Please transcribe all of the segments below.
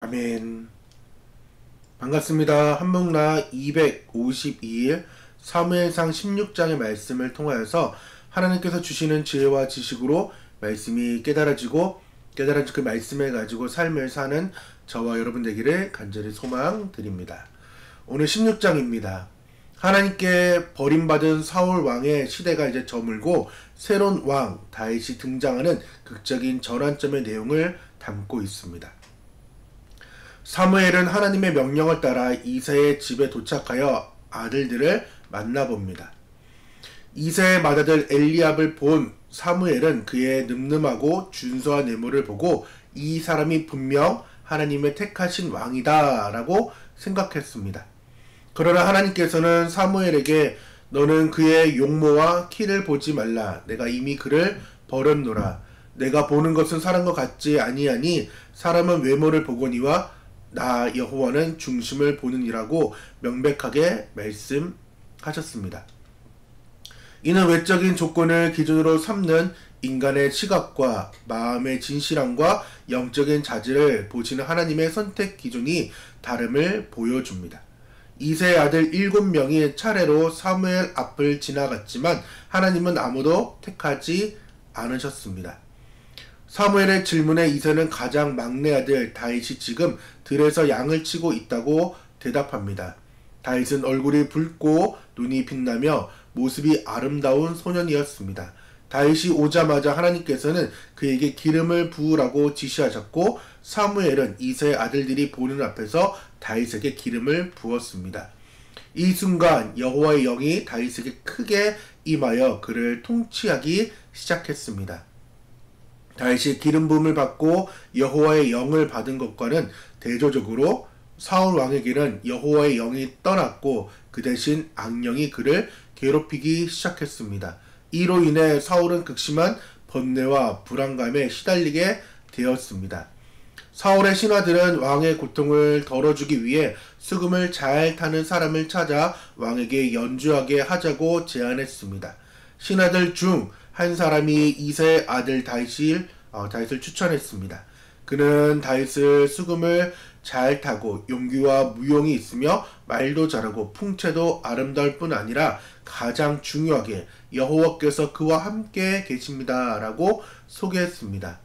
아멘. 반갑습니다. 한문나 252일 사무엘상 16장의 말씀을 통하여서 하나님께서 주시는 지혜와 지식으로 말씀이 깨달아지고 깨달아진 그 말씀을 가지고 삶을 사는 저와 여러분 되기를 간절히 소망드립니다. 오늘 16장입니다. 하나님께 버림받은 사울 왕의 시대가 이제 저물고 새로운 왕 다윗이 등장하는 극적인 전환점의 내용을 담고 있습니다. 사무엘은 하나님의 명령을 따라 이새의 집에 도착하여 아들들을 만나봅니다. 이새의 맏아들 엘리압을 본 사무엘은 그의 늠름하고 준수한 외모를 보고 이 사람이 분명 하나님의 택하신 왕이다 라고 생각했습니다. 그러나 하나님께서는 사무엘에게 너는 그의 용모와 키를 보지 말라. 내가 이미 그를 버렸노라. 내가 보는 것은 사람과 같지 아니하니 사람은 외모를 보거니와 나 여호와는 중심을 보느니라고 명백하게 말씀하셨습니다. 이는 외적인 조건을 기준으로 삼는 인간의 시각과 마음의 진실함과 영적인 자질을 보시는 하나님의 선택 기준이 다름을 보여줍니다. 이새의 아들 7명이 차례로 사무엘 앞을 지나갔지만 하나님은 아무도 택하지 않으셨습니다. 사무엘의 질문에 이새는 가장 막내 아들 다윗이 지금 들에서 양을 치고 있다고 대답합니다. 다윗은 얼굴이 붉고 눈이 빛나며 모습이 아름다운 소년이었습니다. 다윗이 오자마자 하나님께서는 그에게 기름을 부으라고 지시하셨고 사무엘은 이새의 아들들이 보는 앞에서 다윗에게 기름을 부었습니다. 이 순간 여호와의 영이 다윗에게 크게 임하여 그를 통치하기 시작했습니다. 다윗이 기름 부음을 받고 여호와의 영을 받은 것과는 대조적으로 사울 왕에게는 여호와의 영이 떠났고 그 대신 악령이 그를 괴롭히기 시작했습니다. 이로 인해 사울은 극심한 번뇌와 불안감에 시달리게 되었습니다. 사울의 신하들은 왕의 고통을 덜어주기 위해 수금을 잘 타는 사람을 찾아 왕에게 연주하게 하자고 제안했습니다. 신하들 중 한 사람이 이새의 아들 다윗을 추천했습니다. 그는 다윗을 수금을 잘 타고 용기와 무용이 있으며 말도 잘하고 풍채도 아름다울 뿐 아니라 가장 중요하게 여호와께서 그와 함께 계십니다 라고 소개했습니다.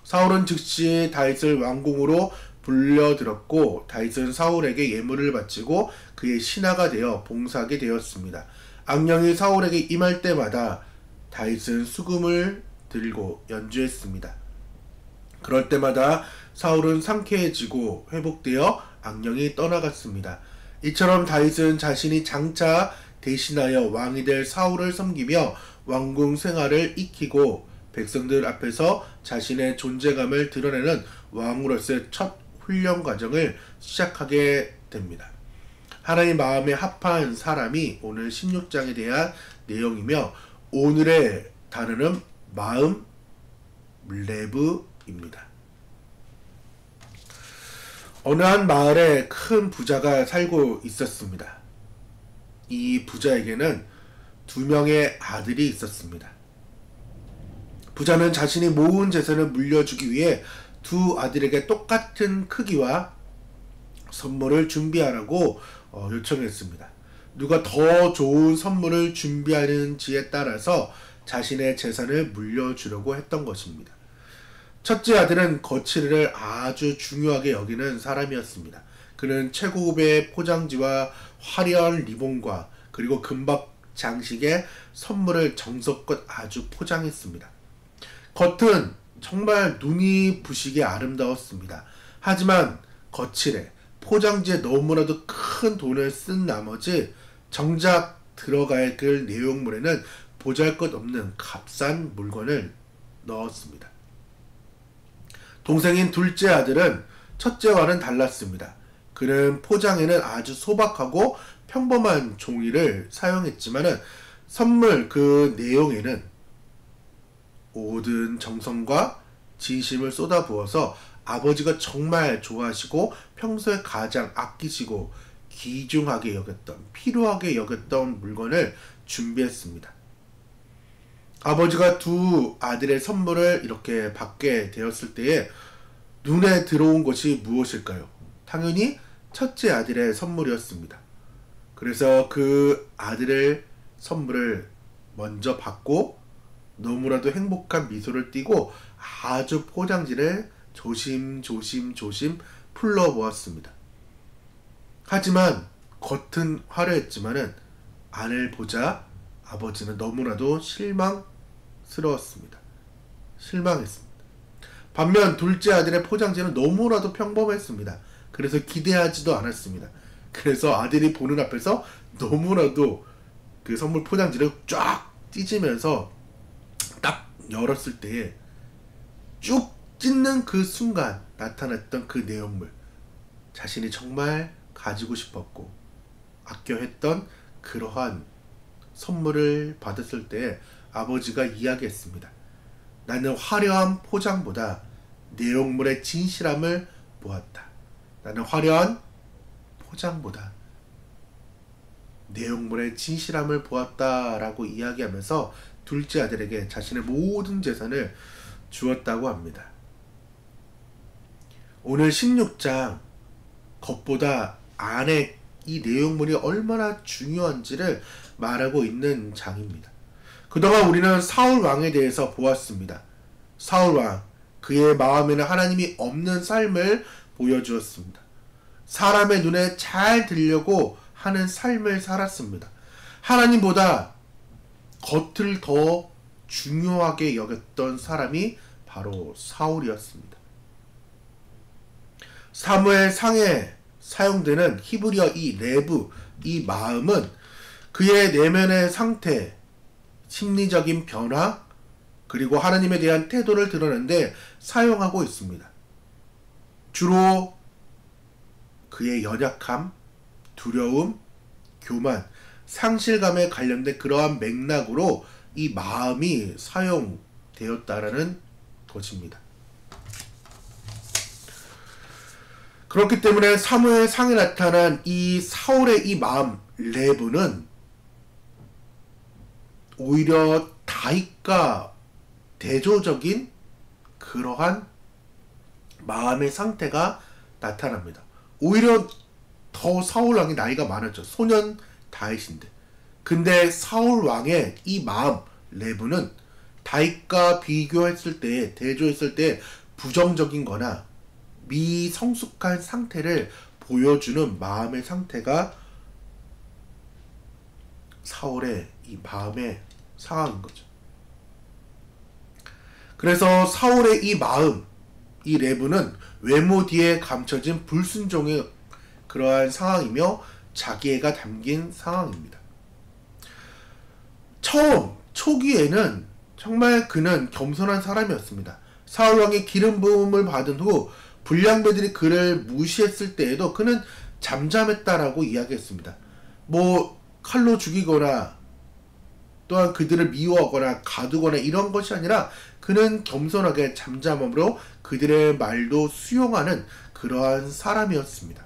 사울은 즉시 다윗을 왕궁으로 불려들었고 다윗은 사울에게 예물을 바치고 그의 신하가 되어 봉사하게 되었습니다. 악령이 사울에게 임할 때마다 다윗은 수금을 들고 연주했습니다. 그럴 때마다 사울은 상쾌해지고 회복되어 악령이 떠나갔습니다. 이처럼 다윗은 자신이 장차 대신하여 왕이 될 사울을 섬기며 왕궁 생활을 익히고 백성들 앞에서 자신의 존재감을 드러내는 왕으로서의 첫 훈련 과정을 시작하게 됩니다. 하나님 마음에 합한 사람이 오늘 16장에 대한 내용이며 오늘의 단어는 마음 레브입니다. 어느 한 마을에 큰 부자가 살고 있었습니다. 이 부자에게는 2명의 아들이 있었습니다. 부자는 자신이 모은 재산을 물려주기 위해 2 아들에게 똑같은 크기와 선물을 준비하라고 요청했습니다. 누가 더 좋은 선물을 준비하는지에 따라서 자신의 재산을 물려주려고 했던 것입니다. 첫째 아들은 거치를 아주 중요하게 여기는 사람이었습니다. 그는 최고급의 포장지와 화려한 리본과 그리고 금박 장식의 선물을 정성껏 아주 포장했습니다. 겉은 정말 눈이 부시게 아름다웠습니다. 하지만 거칠에 포장지에 너무나도 큰 돈을 쓴 나머지 정작 들어갈 그 내용물에는 보잘것없는 값싼 물건을 넣었습니다. 동생인 둘째 아들은 첫째와는 달랐습니다. 그는 포장에는 아주 소박하고 평범한 종이를 사용했지만 선물 그 내용에는 모든 정성과 진심을 쏟아부어서 아버지가 정말 좋아하시고 평소에 가장 아끼시고 귀중하게 여겼던, 필요하게 여겼던 물건을 준비했습니다. 아버지가 2 아들의 선물을 이렇게 받게 되었을 때에 눈에 들어온 것이 무엇일까요? 당연히 첫째 아들의 선물이었습니다. 그래서 그 아들의 선물을 먼저 받고 너무나도 행복한 미소를 띠고 아주 포장지를 조심 풀러보았습니다. 하지만 겉은 화려했지만은 안을 보자 아버지는 너무나도 실망스러웠습니다. 실망했습니다. 반면 둘째 아들의 포장지는 너무나도 평범했습니다. 그래서 기대하지도 않았습니다. 그래서 아들이 보는 앞에서 너무나도 그 선물 포장지를 쫙 찢으면서 딱 열었을 때에 쭉 찢는 그 순간 나타났던 그 내용물, 자신이 정말 가지고 싶었고 아껴 했던 그러한 선물을 받았을 때 아버지가 이야기했습니다. 나는 화려한 포장보다 내용물의 진실함을 보았다. 나는 화려한 포장보다 내용물의 진실함을 보았다라고 이야기하면서 둘째 아들에게 자신의 모든 재산을 주었다고 합니다. 오늘 16장 겉보다 안에 이 내용물이 얼마나 중요한지를 말하고 있는 장입니다. 그동안 우리는 사울 왕에 대해서 보았습니다. 사울 왕, 그의 마음에는 하나님이 없는 삶을 보여주었습니다. 사람의 눈에 잘 들려고 하는 삶을 살았습니다. 하나님보다 겉을 더 중요하게 여겼던 사람이 바로 사울이었습니다. 사무엘 상에 사용되는 히브리어 이 레브, 이 마음은 그의 내면의 상태, 심리적인 변화, 그리고 하나님에 대한 태도를 드러내는데 사용하고 있습니다. 주로 그의 연약함, 두려움, 교만, 상실감에 관련된 그러한 맥락으로 이 마음이 사용되었다라는 것입니다. 그렇기 때문에 사무엘 상에 나타난 이 사울의 이 마음 레브는 오히려 다윗과 대조적인 그러한 마음의 상태가 나타납니다. 오히려 더 사울 왕이 나이가 많았죠. 소년 다윗인데. 근데 사울 왕의 이 마음 레브는 다윗과 비교했을 때, 대조했을 때 부정적인 거나 미성숙한 상태를 보여주는 마음의 상태가 사울의 이 마음의 상황인 거죠. 그래서 사울의 이 마음, 이 레브는 외모 뒤에 감춰진 불순종의 그러한 상황이며 자기애가 담긴 상황입니다. 초기에는 정말 그는 겸손한 사람이었습니다. 사울왕의 기름 부음을 받은 후 불량배들이 그를 무시했을 때에도 그는 잠잠했다라고 이야기했습니다. 칼로 죽이거나 또한 그들을 미워하거나 가두거나 이런 것이 아니라 그는 겸손하게 잠잠함으로 그들의 말도 수용하는 그러한 사람이었습니다.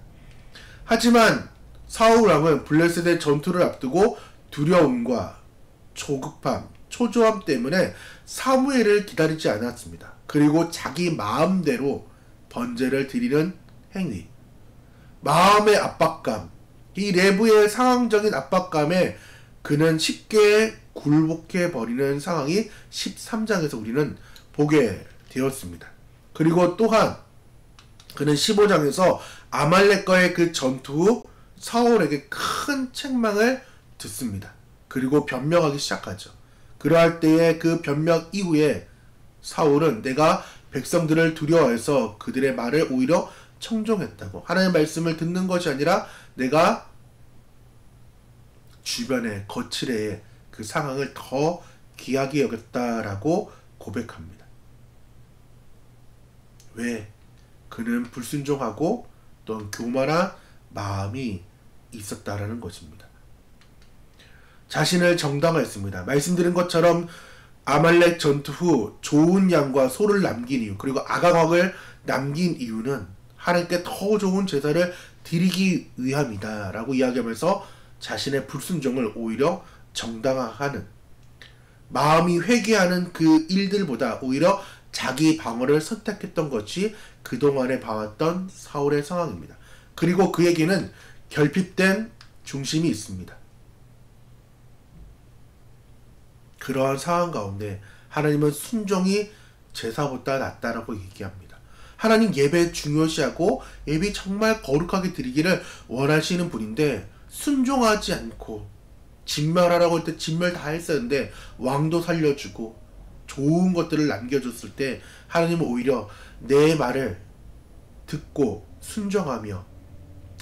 하지만 사울왕은 블레셋의 전투를 앞두고 두려움과 조급함, 초조함 때문에 사무엘을 기다리지 않았습니다. 그리고 자기 마음대로 번제를 드리는 행위, 마음의 압박감, 이 내부의 상황적인 압박감에 그는 쉽게 굴복해 버리는 상황이 13장에서 우리는 보게 되었습니다. 그리고 또한 그는 15장에서 아말렉과의 그 전투 후 사울에게 큰 책망을 듣습니다. 그리고 변명하기 시작하죠. 그러할 때에 그 변명 이후에 사울은 내가 백성들을 두려워해서 그들의 말을 오히려 청종했다고, 하나님의 말씀을 듣는 것이 아니라 내가 주변의 거칠의 그 상황을 더 귀하게 여겼다라고 고백합니다. 왜? 그는 불순종하고 또한 교만한 마음이 있었다라는 것입니다. 자신을 정당화했습니다. 말씀드린 것처럼 아말렉 전투 후 좋은 양과 소를 남긴 이유, 그리고 아가곽을 남긴 이유는 하나님께 더 좋은 제사를 드리기 위함이다 라고 이야기하면서 자신의 불순종을 오히려 정당화하는, 마음이 회개하는 그 일들보다 오히려 자기 방어를 선택했던 것이 그동안에 봐왔던 사울의 상황입니다. 그리고 그에게는 결핍된 중심이 있습니다. 그러한 상황 가운데 하나님은 순종이 제사보다 낫다라고 얘기합니다. 하나님 예배 중요시하고 예배 정말 거룩하게 드리기를 원하시는 분인데 순종하지 않고 진멸하라고 할 때 진멸 다 했었는데 왕도 살려주고 좋은 것들을 남겨줬을 때 하나님은 오히려 내 말을 듣고 순종하며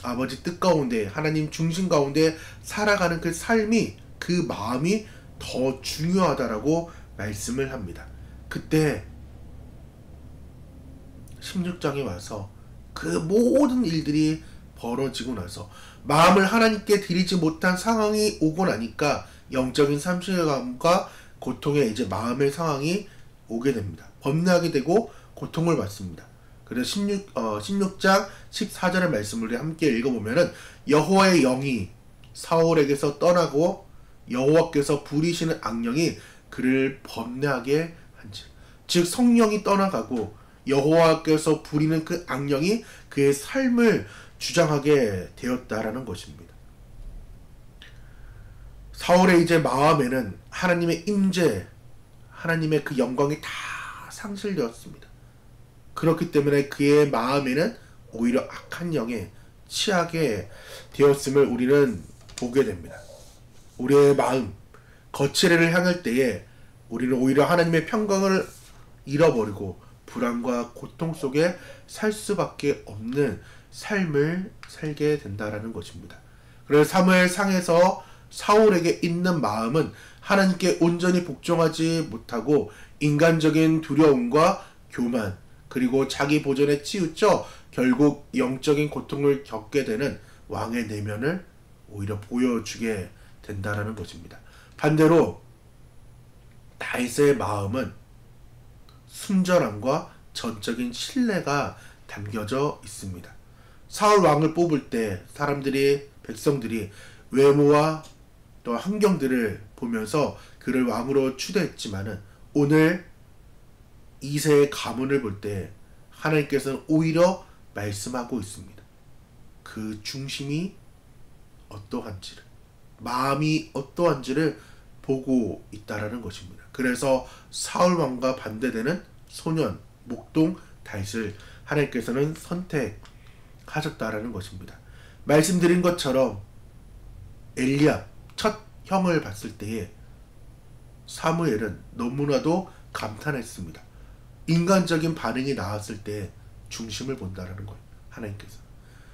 아버지 뜻 가운데 하나님 중심 가운데 살아가는 그 삶이 그 마음이 더 중요하다라고 말씀을 합니다. 그때 16장에 와서 그 모든 일들이 벌어지고 나서 마음을 하나님께 드리지 못한 상황이 오고 나니까 영적인 상실감과 고통에 이제 마음의 상황이 오게 됩니다. 범례하게 되고 고통을 받습니다. 그래서 16장 14절의 말씀을 함께 읽어보면은 여호와의 영이 사울에게서 떠나고 여호와께서 부리시는 악령이 그를 범례하게 한지, 즉 성령이 떠나가고 여호와께서 부리는 그 악령이 그의 삶을 주장하게 되었다라는 것입니다. 사울의 이제 마음에는 하나님의 임재, 하나님의 그 영광이 다 상실되었습니다. 그렇기 때문에 그의 마음에는 오히려 악한 영에 취하게 되었음을 우리는 보게 됩니다. 우리의 마음, 거칠애를 향할 때에 우리는 오히려 하나님의 평강을 잃어버리고 불안과 고통 속에 살 수밖에 없는 삶을 살게 된다라는 것입니다. 그래서 사무엘상에서 사울에게 있는 마음은 하나님께 온전히 복종하지 못하고 인간적인 두려움과 교만, 그리고 자기 보전에 치우쳐 결국 영적인 고통을 겪게 되는 왕의 내면을 오히려 보여주게 된다라는 것입니다. 반대로 다윗의 마음은 순전함과 전적인 신뢰가 담겨져 있습니다. 사울 왕을 뽑을 때 백성들이 외모와 또 환경들을 보면서 그를 왕으로 추대했지만은 오늘 이새의 가문을 볼 때 하나님께서는 오히려 말씀하고 있습니다. 그 중심이 어떠한지를, 마음이 어떠한지를 보고 있다라는 것입니다. 그래서 사울 왕과 반대되는 소년 목동 다윗을 하나님께서는 선택하셨다라는 것입니다. 말씀드린 것처럼 엘리압 첫 형을 봤을 때에 사무엘은 너무나도 감탄했습니다. 인간적인 반응이 나왔을 때 중심을 본다라는 거예요. 하나님께서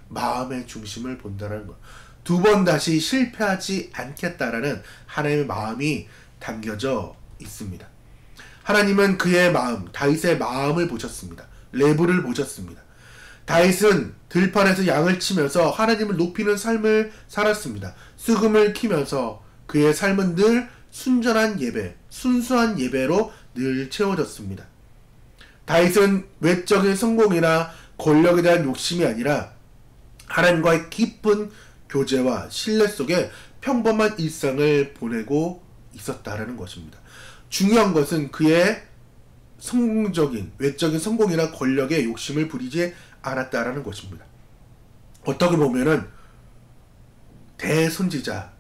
마음의 중심을 본다라는 거예요. 두 번 다시 실패하지 않겠다라는 하나님의 마음이 담겨져 있습니다. 하나님은 그의 마음, 다윗의 마음을 보셨습니다. 레브를 보셨습니다. 다윗은 들판에서 양을 치면서 하나님을 높이는 삶을 살았습니다. 수금을 키면서 그의 삶은 늘 순전한 예배, 순수한 예배로 늘 채워졌습니다. 다윗은 외적인 성공이나 권력에 대한 욕심이 아니라 하나님과의 깊은 교제와 신뢰 속에 평범한 일상을 보내고 있었다라는 것입니다. 중요한 것은 그의 성공적인 외적인 성공이나 권력에 욕심을 부리지 않았다라는 것입니다. 어떻게 보면은 대선지자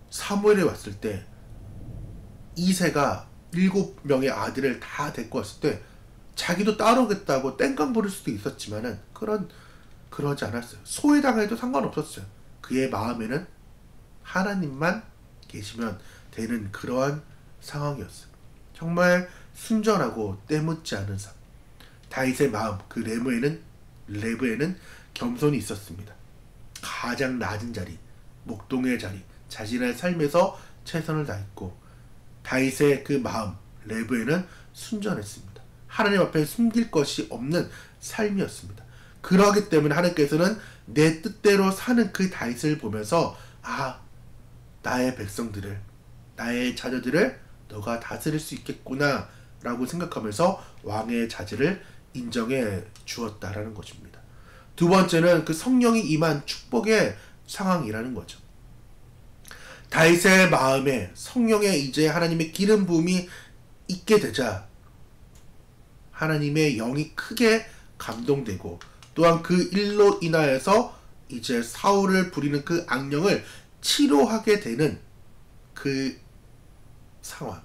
사무엘에 왔을 때 이새가 7명의 아들을 다 데리고 왔을 때 자기도 따르겠다고 땡깡 부릴 수도 있었지만은 그러지 않았어요. 소외당해도 상관없었어요. 그의 마음에는 하나님만 계시면 되는 그러한 상황이었어요. 정말 순전하고 때묻지 않은 삶. 다윗의 마음, 그 레브에는 겸손이 있었습니다. 가장 낮은 자리, 목동의 자리, 자신의 삶에서 최선을 다했고 다윗의 그 마음, 레브에는 순전했습니다. 하나님 앞에 숨길 것이 없는 삶이었습니다. 그러기 때문에 하나님께서는 내 뜻대로 사는 그 다윗을 보면서 나의 백성들을, 나의 자녀들을 너가 다스릴 수 있겠구나 라고 생각하면서 왕의 자질을 인정해 주었다라는 것입니다. 두 번째는 그 성령이 임한 축복의 상황이라는 거죠. 다윗의 마음에 성령의 이제 하나님의 기름 부음이 있게 되자 하나님의 영이 크게 감동되고 또한 그 일로 인하여서 이제 사울을 부리는 그 악령을 치료하게 되는 그 상황.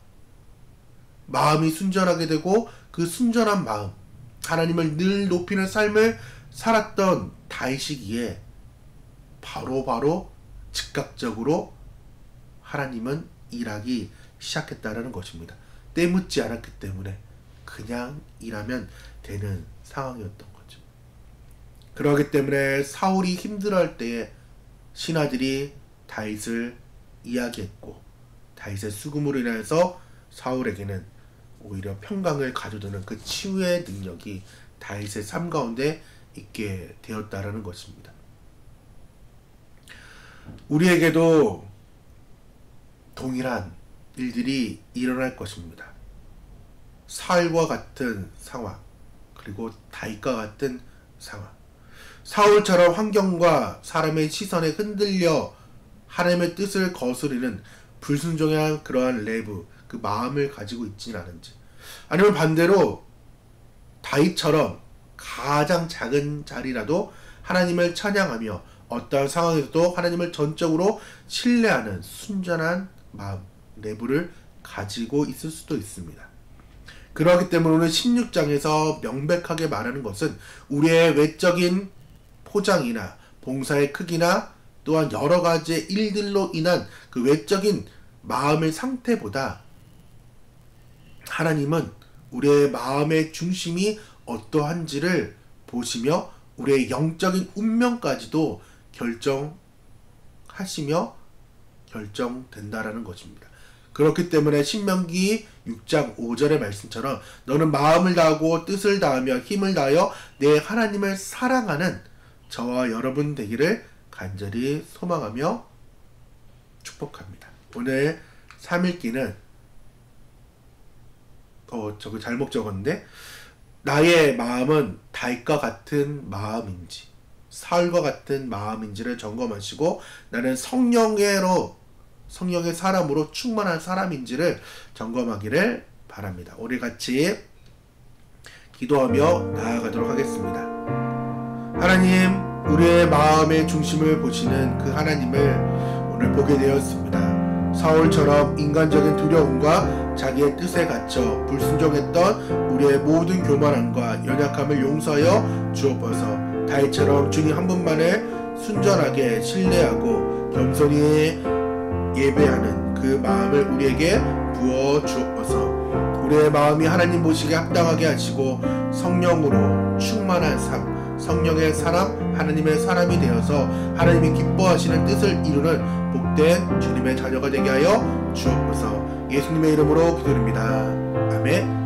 마음이 순전하게 되고 그 순전한 마음, 하나님을 늘 높이는 삶을 살았던 다윗이기에 바로 즉각적으로 하나님은 일하기 시작했다라는 것입니다. 때묻지 않았기 때문에 그냥 일하면 되는 상황이었던 거죠. 그러기 때문에 사울이 힘들어할 때에 신하들이 다윗을 이야기했고 다윗의 수금으로 인해서 사울에게는 오히려 평강을 가져두는 그 치유의 능력이 다윗의 삶 가운데 있게 되었다라는 것입니다. 우리에게도 동일한 일들이 일어날 것입니다. 사울과 같은 상황, 그리고 다윗과 같은 상황. 사울처럼 환경과 사람의 시선에 흔들려 하나님의 뜻을 거스르는 불순종한 그러한 레브, 그 마음을 가지고 있지는 않은지, 아니면 반대로 다윗처럼 가장 작은 자리라도 하나님을 찬양하며 어떠한 상황에서도 하나님을 전적으로 신뢰하는 순전한 마음, 내부를 가지고 있을 수도 있습니다. 그렇기 때문에 오늘 16장에서 명백하게 말하는 것은 우리의 외적인 포장이나 봉사의 크기나 또한 여러 가지 일들로 인한 그 외적인 마음의 상태보다 하나님은 우리의 마음의 중심이 어떠한지를 보시며 우리의 영적인 운명까지도 결정하시며 결정된다라는 것입니다. 그렇기 때문에 신명기 6장 5절의 말씀처럼 너는 마음을 다하고 뜻을 다하며 힘을 다하여 내 하나님을 사랑하는 저와 여러분 되기를 간절히 소망하며 축복합니다. 오늘 3일기는 저거 잘못 적었는데, 나의 마음은 다윗과 같은 마음인지 사울과 같은 마음인지를 점검하시고 나는 성령의 사람으로 충만한 사람인지를 점검하기를 바랍니다. 우리 같이 기도하며 나아가도록 하겠습니다. 하나님, 우리의 마음의 중심을 보시는 그 하나님을 오늘 보게 되었습니다. 사울처럼 인간적인 두려움과 자기의 뜻에 갇혀 불순종했던 우리의 모든 교만함과 연약함을 용서하여 주옵소서. 다윗처럼 주님 한 분만을 순전하게 신뢰하고 겸손히 예배하는 그 마음을 우리에게 부어 주옵소서. 우리의 마음이 하나님 보시기에 합당하게 하시고 성령으로 충만한 삶, 성령의 사람, 하나님의 사람이 되어서 하나님이 기뻐하시는 뜻을 이루는 복된 주님의 자녀가 되게 하여 주옵소서. 예수님의 이름으로 기도드립니다. 아멘.